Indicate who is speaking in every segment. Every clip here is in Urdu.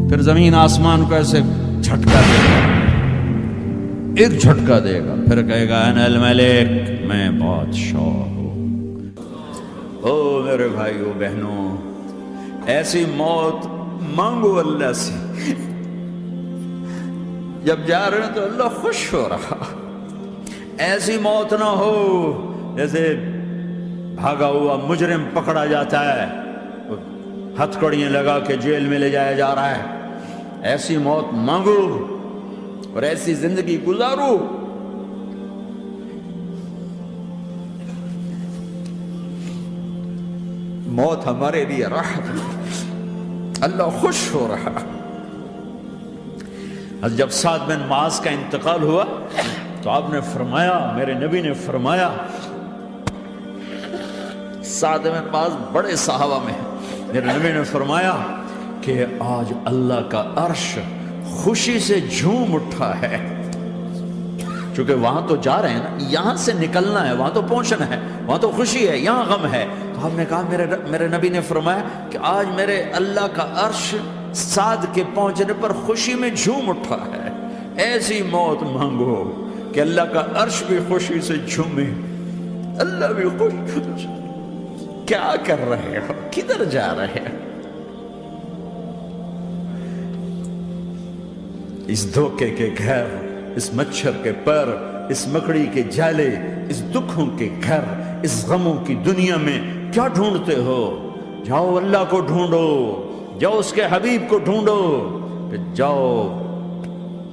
Speaker 1: پھر زمین آسمان کو ایسے جھٹکا دے گا، ایک جھٹکا دے گا، پھر کہے گا انا الملک، میں بادشاہ ہوں۔ او میرے بھائیو بہنوں، ایسی موت مانگو اللہ سے، جب جا رہے ہیں تو اللہ خوش ہو رہا۔ ایسی موت نہ ہو جیسے بھاگا ہوا مجرم پکڑا جاتا ہے، ہتھکڑیاں لگا کے جیل میں لے جایا جا رہا ہے۔ ایسی موت مانگو اور ایسی زندگی گزارو۔ موت ہمارے لیے راحت ہے، اللہ خوش ہو رہا۔ جب سعد بن معاذ کا انتقال ہوا تو آپ نے فرمایا، میرے نبی نے فرمایا، سعد بن معاذ بڑے صحابہ میں ہیں، میرے نبی نے فرمایا کہ آج اللہ کا عرش خوشی سے جھوم اٹھا ہے، چونکہ وہاں تو جا رہے ہیں نا، یہاں سے نکلنا ہے، وہاں تو پہنچنا ہے، وہاں تو خوشی ہے، یہاں غم ہے۔ تو آپ نے کہا، میرے نبی نے فرمایا کہ آج میرے اللہ کا عرش سعد کے پہنچنے پر خوشی میں جھوم اٹھا ہے۔ ایسی موت مانگو کہ اللہ کا عرش بھی خوشی سے جھومے، اللہ بھی خوش۔ کیا کر رہے ہو؟ کدھر جا رہے ہو؟ اس دھوکے کے گھر، اس مچھر کے پر، اس مکڑی کے جالے، اس دکھوں کے گھر، اس غموں کی دنیا میں کیا ڈھونڈتے ہو؟ جاؤ اللہ کو ڈھونڈو، جاؤ اس کے حبیب کو ڈھونڈو، پھر جاؤ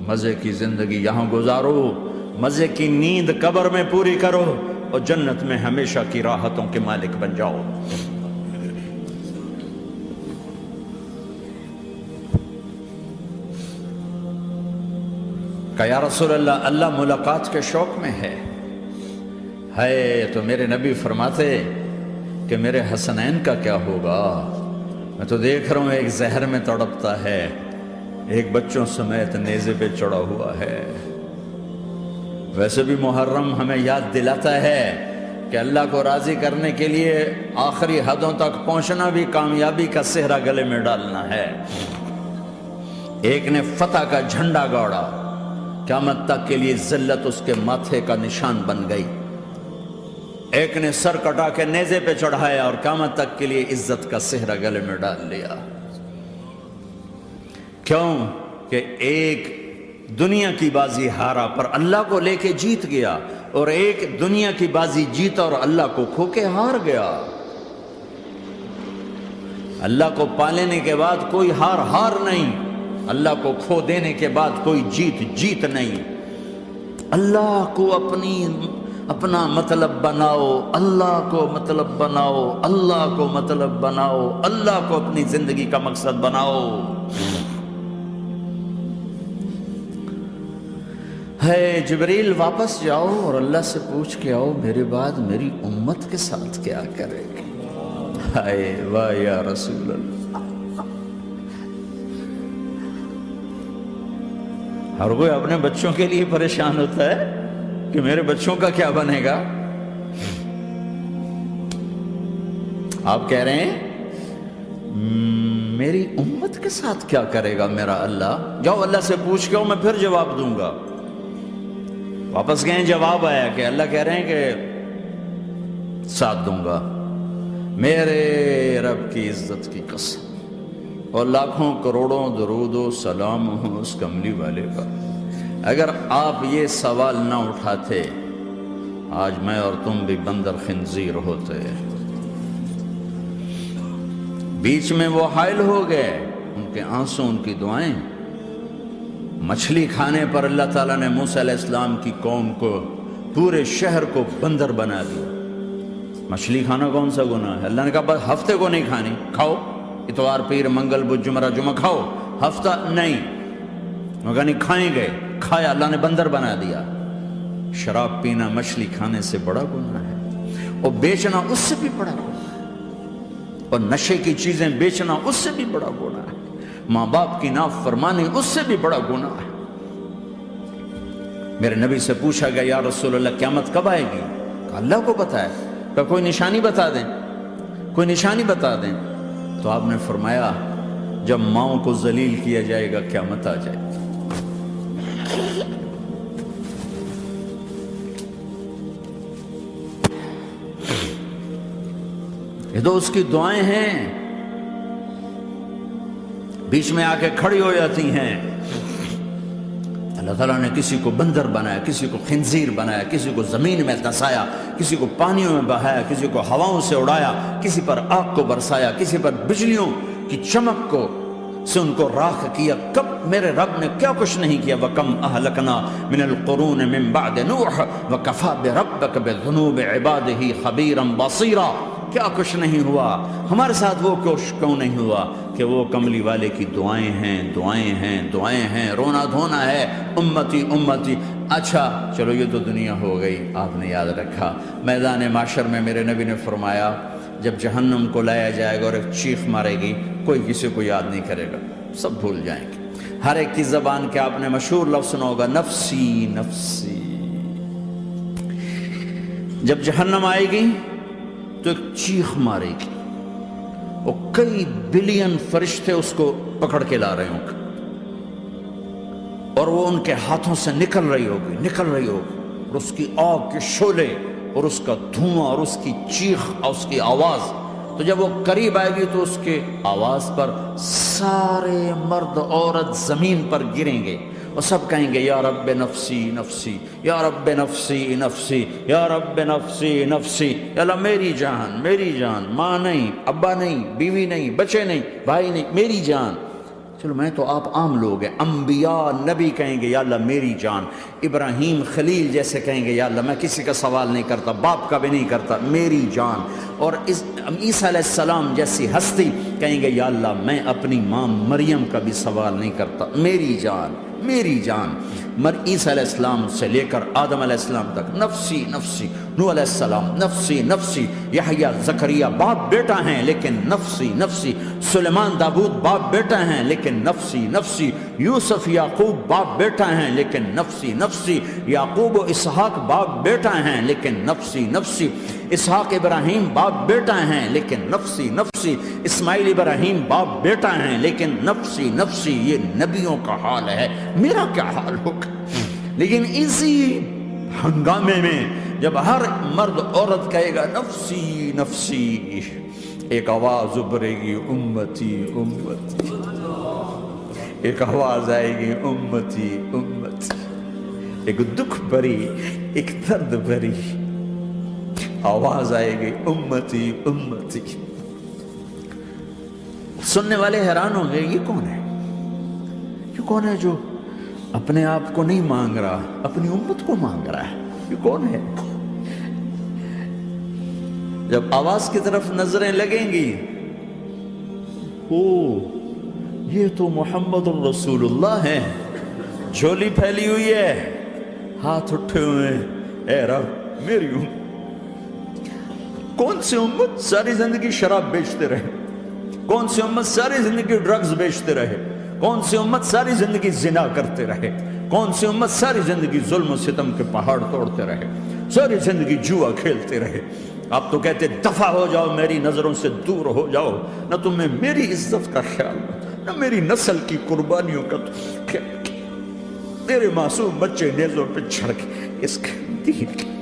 Speaker 1: مزے کی زندگی یہاں گزارو، مزے کی نیند قبر میں پوری کرو، اور جنت میں ہمیشہ کی راحتوں کے مالک بن جاؤ۔ کہ یا رسول اللہ، اللہ ملاقات کے شوق میں ہے۔ تو میرے نبی فرماتے کہ میرے حسنین کا کیا ہوگا؟ میں تو دیکھ رہا ہوں ایک زہر میں تڑپتا ہے، ایک بچوں سمیت نیزے پہ چڑھا ہوا ہے۔ ویسے بھی محرم ہمیں یاد دلاتا ہے کہ اللہ کو راضی کرنے کے لیے آخری حدوں تک پہنچنا بھی کامیابی کا صحرا گلے میں ڈالنا ہے۔ ایک نے فتح کا جھنڈا گاڑا، قیامت تک کے لیے ذلت اس کے ماتھے کا نشان بن گئی۔ ایک نے سر کٹا کے نیزے پہ چڑھایا اور قیامت تک کے لیے عزت کا صحرا گلے میں ڈال لیا۔ کیوں کہ ایک دنیا کی بازی ہارا پر اللہ کو لے کے جیت گیا، اور ایک دنیا کی بازی جیتا اور اللہ کو کھو کے ہار گیا۔ اللہ کو پا لینے کے بعد کوئی ہار نہیں، اللہ کو کھو دینے کے بعد کوئی جیت نہیں۔ اللہ کو اپنا مطلب بناؤ، اللہ کو مطلب بناؤ، اللہ کو مطلب بناؤ، اللہ کو اپنی زندگی کا مقصد بناؤ۔ جبریل واپس جاؤ اور اللہ سے پوچھ کے آؤ میرے بعد میری امت کے ساتھ کیا کرے گی؟ واہ یا رسول اللہ۔ ہر کوئی اپنے بچوں کے لیے پریشان ہوتا ہے کہ میرے بچوں کا کیا بنے گا۔ آپ کہہ رہے ہیں میری امت کے ساتھ کیا کرے گا میرا اللہ؟ جاؤ اللہ سے پوچھ کے آؤ، میں پھر جواب دوں گا۔ واپس گئے، جواب آیا کہ اللہ کہہ رہے ہیں کہ ساتھ دوں گا، میرے رب کی عزت کی قسم، اور لاکھوں کروڑوں درود و سلام ہوں اس کملی والے کا۔ اگر آپ یہ سوال نہ اٹھاتے، آج میں اور تم بھی بندر خنزیر ہوتے۔ بیچ میں وہ حائل ہو گئے، ان کے آنسو، ان کی دعائیں۔ مچھلی کھانے پر اللہ تعالیٰ نے موسیٰ علیہ السلام کی قوم کو، پورے شہر کو بندر بنا دیا۔ مچھلی کھانا کون سا گناہ ہے؟ اللہ نے کہا بس ہفتے کو نہیں کھانی، کھاؤ، اتوار پیر منگل بدھ جمعہ جمعہ کھاؤ، ہفتہ نہیں۔ مگر نہیں کھائیں گے، کھایا، اللہ نے بندر بنا دیا۔ شراب پینا مچھلی کھانے سے بڑا گناہ ہے، اور بیچنا اس سے بھی بڑا گناہ ہے، اور نشے کی چیزیں بیچنا اس سے بھی بڑا گناہ ہے، ماں باپ کی نافرمانی اس سے بھی بڑا گناہ ہے۔ میرے نبی سے پوچھا گیا یا رسول اللہ قیامت کب آئے گی؟ کہا اللہ کو پتہ ہے۔ کہا کوئی نشانی بتا دیں، کوئی نشانی بتا دیں۔ تو آپ نے فرمایا جب ماؤں کو ذلیل کیا جائے گا قیامت آ جائے گی۔ یہ تو اس کی دعائیں ہیں، بیچ میں آ کے کھڑی ہو جاتی ہیں۔ اللہ تعالیٰ نے کسی کو بندر بنایا، کسی کو خنزیر بنایا، کسی کو زمین میں دھسایا، کسی کو پانیوں میں بہایا، کسی کو ہواؤں سے اڑایا، کسی پر آگ کو برسایا، کسی پر بجلیوں کی چمک کو سے ان کو راکھ کیا۔ کب میرے رب نے کیا کچھ نہیں کیا۔ وَكَمْ أَهْلَكْنَا مِنَ الْقُرُونِ مِنْ بَعْدِ نُوحٍ وَكَفَى بِرَبِّكَ بِذُنُوبِ عِبَادِهِ خَبِيرًا بَصِيرًا۔ کیا کچھ نہیں ہوا ہمارے ساتھ، وہ کیوں نہیں ہوا کہ وہ کملی والے کی دعائیں ہیں، دعائیں ہیں، دعائیں ہیں، رونا دھونا ہے، امتی امتی۔ اچھا چلو یہ تو دنیا ہو گئی، آپ نے یاد رکھا میدان معاشر میں میرے نبی نے فرمایا جب جہنم کو لایا جائے گا اور ایک چیخ مارے گی، کوئی کسی کو یاد نہیں کرے گا، سب بھول جائیں گے۔ ہر ایک کی زبان کے آپ نے مشہور لفظ سنا ہوگا، نفسی نفسی۔ جب جہنم آئے گی تو ایک چیخ مارے گی، اور کئی بلین فرشتے اس کو پکڑ کے لا رہے ہوں گے، اور وہ ان کے ہاتھوں سے نکل رہی ہوگی، اور اس کی آگ کے شعلے اور اس کا دھواں اور اس کی چیخ اور اس کی آواز۔ تو جب وہ قریب آئے گی تو اس کے آواز پر سارے مرد عورت زمین پر گریں گے اور سب کہیں گے یا رب نفسی نفسی، یا رب نفسی نفسی، یا رب نفسی نفسی۔ یا اللہ میری جان، میری جان، ماں نہیں، ابا نہیں، بیوی نہیں، بچے نہیں، بھائی نہیں، میری جان۔ چلو میں تو آپ عام لوگ ہیں، انبیاء نبی کہیں گے یا اللہ میری جان، ابراہیم خلیل جیسے کہیں گے یا اللہ میں کسی کا سوال نہیں کرتا، باپ کا بھی نہیں کرتا، میری جان۔ اور عیسیٰ علیہ السلام جیسی ہستی کہیں گے یا اللہ میں اپنی ماں مریم کا بھی سوال نہیں کرتا، میری جان، میری جان۔ عیسیٰ علیہ السلام سے لے کر آدم علیہ السلام تک نفسی نفسی، نوح علیہ السلام نفسی نفسی، یحییٰ زکریا باپ بیٹا ہیں لیکن نفسی نفسی، سلیمان داؤد باپ بیٹا ہیں لیکن نفسی نفسی، یوسف یعقوب باپ بیٹا ہیں لیکن نفسی نفسی، یعقوب و اسحاق باپ بیٹا ہیں لیکن نفسی نفسی، اسحاق ابراہیم باپ بیٹا ہیں لیکن نفسی نفسی، اسماعیل ابراہیم باپ بیٹا ہیں لیکن نفسی نفسی۔ یہ نبیوں کا حال ہے، میرا کیا حال ہوگا؟ لیکن اسی ہنگامے میں جب ہر مرد عورت کہے گا نفسی نفسی، ایک آواز ابھرے گی امتی امتی، ایک آواز آئے گی امتی امتی، ایک دکھ بھری، ایک درد بھری آواز آئے گی امتی امتی۔ سننے والے حیران ہوں گے یہ کون ہے، یہ کون ہے جو اپنے آپ کو نہیں مانگ رہا، اپنی امت کو مانگ رہا ہے، یہ کون ہے؟ جب آواز کی طرف نظریں لگیں گی، او یہ تو محمد الرسول اللہ ہے، جھولی پھیلی ہوئی ہے، ہاتھ اٹھے ہوئے ہیں، اے رب میری امت۔ کون سی امت ساری زندگی شراب بیچتے رہے، کون سی امت ساری زندگی ڈرگز بیچتے رہے، کون سی امت ساری زندگی زنا کرتے رہے، کون سی امت ساری زندگی ظلم و ستم کے پہاڑ توڑتے رہے، ساری زندگی جوا کھیلتے رہے۔ آپ تو کہتے دفع ہو جاؤ، میری نظروں سے دور ہو جاؤ، نہ تمہیں میری عزت کا خیال، نہ میری نسل کی قربانیوں کا خیال، میرے معصوم بچے نیزوں پہ چڑھ کے اس کے دین کے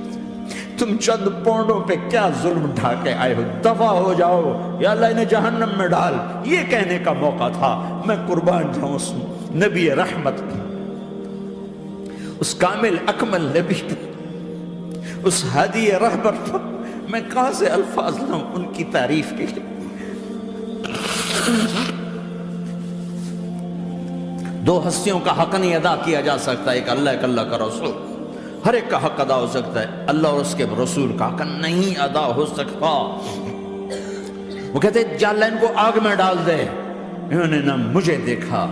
Speaker 1: تم چند پونڈوں پہ کیا ظلم ڈھا کے آئے ہو، دفع ہو جاؤ، یا اللہ انہیں جہنم میں ڈال۔ یہ کہنے کا موقع تھا، میں قربان جاؤں اس نبی رحمت، اس کامل اکمل نبی، اس ہادی رہبر پر میں کہاں سے الفاظ لوں ان کی تعریف کے لیے۔ دو ہستیوں کا حق نہیں ادا کیا جا سکتا، ایک اللہ، ایک اللہ کا رسول۔ ہر ایک کا حق ادا ہو سکتا ہے، اللہ اور اس کے رسول کا حق نہیں ادا ہو سکتا۔ وہ کہتے ہیں یا اللہ ان کو آگ میں ڈال دے، انہوں نے نہ مجھے دیکھا،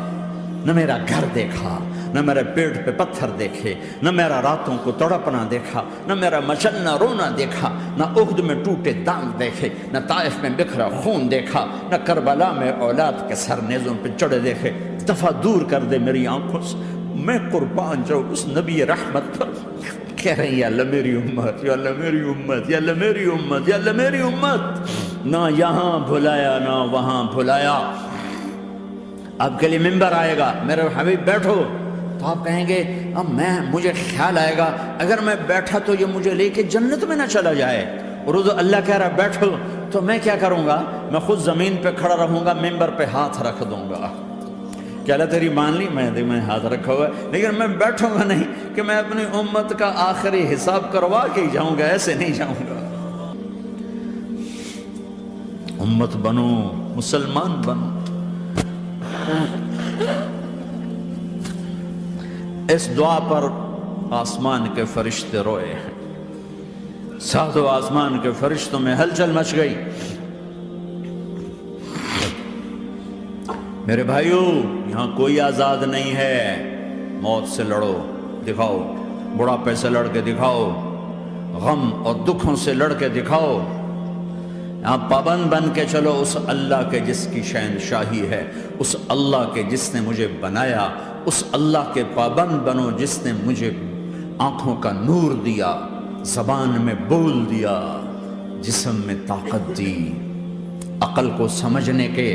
Speaker 1: نہ میرا گھر دیکھا، نہ میرے پیٹ پہ پتھر دیکھے، نہ میرا راتوں کو تڑپنا دیکھا، نہ میرا مچلنا رونا دیکھا، نہ احد میں ٹوٹے دانت دیکھے، نہ طائف میں بکھرا خون دیکھا، نہ کربلا میں اولاد کے سر نیزوں پہ چڑھے دیکھے۔ دفع دور کر دے میری آنکھوں سے، میں قربان جاؤں اس نبی رحمت پر۔ کہہ رہے ہیں یا اللہ میری امت، یا اللہ میری امت، یا اللہ میری امت، یا اللہ میری امت۔ نہ یہاں بھلایا نہ وہاں بھلایا، آپ کے لیے ممبر آئے گا، میرے حبیب بیٹھو، تو آپ کہیں گے اب مجھے خیال آئے گا اگر میں بیٹھا تو یہ مجھے لے کے جنت میں نہ چلا جائے، اور اللہ کہہ رہا بیٹھو، تو میں کیا کروں گا؟ میں خود زمین پہ کھڑا رہوں گا، ممبر پہ ہاتھ رکھ دوں گا، کہ اللہ تیری مان لی، میں ہاتھ رکھا ہوا ہے، لیکن میں بیٹھوں گا نہیں کہ میں اپنی امت کا آخری حساب کروا کے ہی جاؤں گا، ایسے نہیں جاؤں گا۔ امت بنو، مسلمان بنو۔ اس دعا پر آسمان کے فرشتے روئے ہیں، ساتوں آسمان کے فرشتوں میں ہلچل مچ گئی۔ میرے بھائیو، یہاں کوئی آزاد نہیں ہے، موت سے لڑو، دکھاؤ، بڑھاپے سے لڑ کے دکھاؤ، غم اور دکھوں سے لڑ کے دکھاؤ، یہاں پابند بن کے چلو اس اللہ کے جس کی شہنشاہی ہے، اس اللہ کے جس نے مجھے بنایا، اس اللہ کے پابند بنو جس نے مجھے آنکھوں کا نور دیا، زبان میں بول دیا، جسم میں طاقت دی، عقل کو سمجھنے کے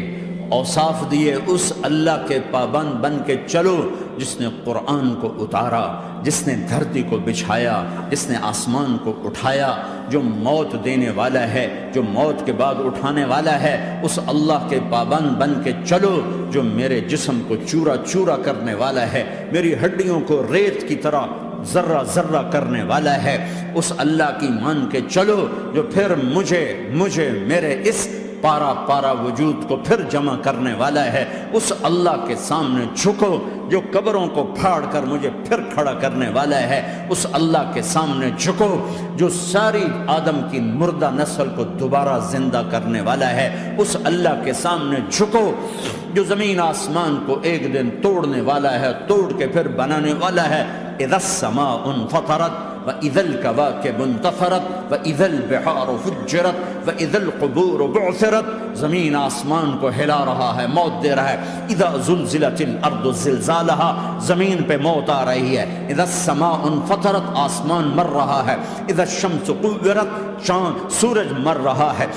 Speaker 1: اوصاف دیے، اس اللہ کے پابند بن کے چلو جس نے قرآن کو اتارا، جس نے دھرتی کو بچھایا، جس نے آسمان کو اٹھایا، جو موت دینے والا ہے، جو موت کے بعد اٹھانے والا ہے، اس اللہ کے پابند بن کے چلو جو میرے جسم کو چورا چورا کرنے والا ہے، میری ہڈیوں کو ریت کی طرح ذرہ ذرہ کرنے والا ہے، اس اللہ کی مان کے چلو جو پھر مجھے میرے اس پارا پارا وجود کو پھر جمع کرنے والا ہے، اس اللہ کے سامنے جھکو جو قبروں کو پھاڑ کر مجھے پھر کھڑا کرنے والا ہے، اس اللہ کے سامنے جھکو جو ساری آدم کی مردہ نسل کو دوبارہ زندہ کرنے والا ہے، اس اللہ کے سامنے جھکو جو زمین آسمان کو ایک دن توڑنے والا ہے، توڑ کے پھر بنانے والا ہے۔ اذا السماء انفطرت وَإِذَا الْكَوَاكِبُ انتَثَرَتْ وَإِذَا الْبِحَارُ فُجِّرَتْ وَإِذَا الْقُبُورُ بُعْثِرَتْ، زمین آسمان کو ہلا رہا ہے، موت دے رہا ہے۔ اِذَا زُلْزِلَتِ الْأَرْضُ زِلْزَالَهَا، زمین پہ موت آ رہی ہے۔ اِذَا السَّمَاءُ انفطرت، آسمان مر رہا ہے۔ اِذَا الشَّمْسُ كُوِّرَتْ، چاند سورج مر رہا ہے۔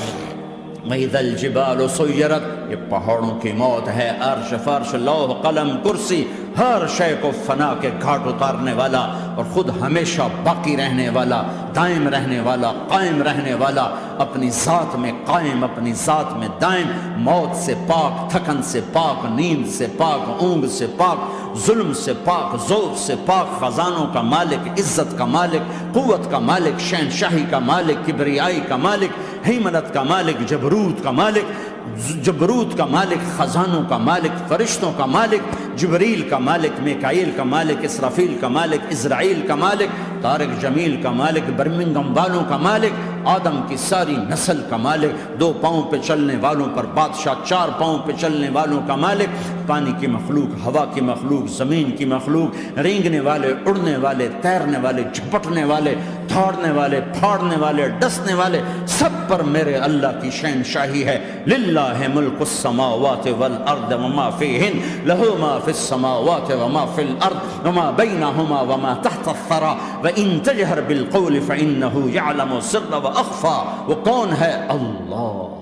Speaker 1: وَإِذَا الْجِبَالُ سُيِّرَتْ، یہ پہاڑوں کی موت ہے، عرش فرش لوح قلم کرسی ہر شے کو فنا کے گھاٹ اتارنے والا، اور خود ہمیشہ باقی رہنے والا، دائم رہنے والا، قائم رہنے والا، اپنی ذات میں قائم، اپنی ذات میں دائم، موت سے پاک، تھکن سے پاک، نیند سے پاک، اونگ سے پاک، ظلم سے پاک، ذوق سے پاک، خزانوں کا مالک، عزت کا مالک، قوت کا مالک، شہنشاہی کا مالک، کبریائی کا مالک، ہیمنت کا مالک، جبروت کا مالک، خزانوں کا مالک، فرشتوں کا مالک، جبریل کا مالک، میکائیل کا مالک، اسرافیل کا مالک، اسرائیل کا مالک، طارق جمیل کا مالک، برمنگم والوں کا مالک، آدم کی ساری نسل کا مالک، 2 پاؤں پہ چلنے والوں پر بادشاہ، 4 پاؤں پہ چلنے والوں کا مالک، پانی کی مخلوق، ہوا کی مخلوق، زمین کی مخلوق، رینگنے والے، اڑنے والے، تیرنے والے، جھپٹنے والے، دھاڑنے والے، پھاڑنے والے، ڈسنے والے، سب پر میرے اللہ کی شہنشاہی ہے۔ للہ ملک السماوات والارض وما فیہن، لہ ما فی السماوات وما فی الارض وما بینہما وما تحت الثری وان تجہر بالقول فانہ یعلم السر واخفی۔ وہ کون ہے؟ اللہ۔